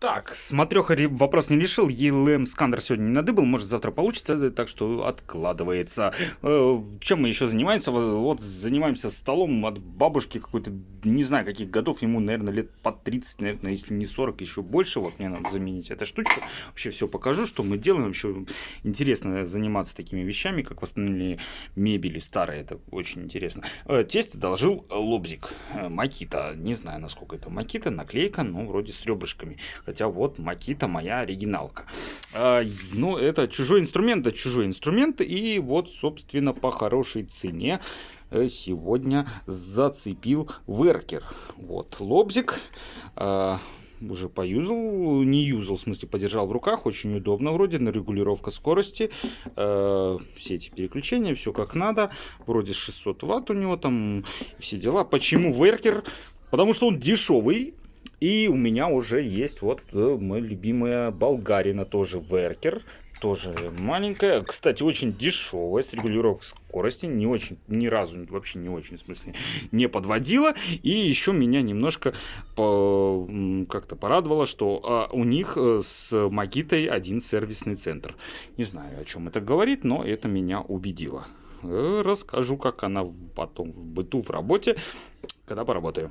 Так, смотрёха вопрос не решил. ELM сканер сегодня не надыбал, может завтра получится, так что откладывается. Чем мы еще занимаемся? Вот занимаемся столом от бабушки какой-то, не знаю каких годов, ему, наверное, лет под 30, наверное, если не 40, еще больше. Вот мне надо заменить эту штучку. Вообще все покажу, что мы делаем. Вообще интересно заниматься такими вещами, как восстановление мебели старой. Это очень интересно. Тесть одолжил Лобзик. Макита. Не знаю, насколько это Макита. Наклейка, ну, вроде с ребрышками. Хотя вот Макита моя оригиналка. Ну, это чужой инструмент, и вот, собственно, по хорошей цене сегодня зацепил Веркер. Вот, Лобзик. Уже поюзал, не юзал, в смысле подержал в руках, очень удобно вроде, на регулировка скорости, все эти переключения, все как надо, вроде 600 ватт у него там, все дела. Почему Веркер? Потому что он дешевый. И у меня уже есть вот моя любимая болгарина, тоже Веркер, тоже маленькая, кстати, очень дешевая, с регулировкой скорости, не очень, ни разу, вообще не очень, в смысле, не подводила. И еще меня немножко как-то порадовало, что у них с Макитой один сервисный центр. Не знаю, о чем это говорит, но это меня убедило. Расскажу, как она потом в быту, в работе, когда поработаю.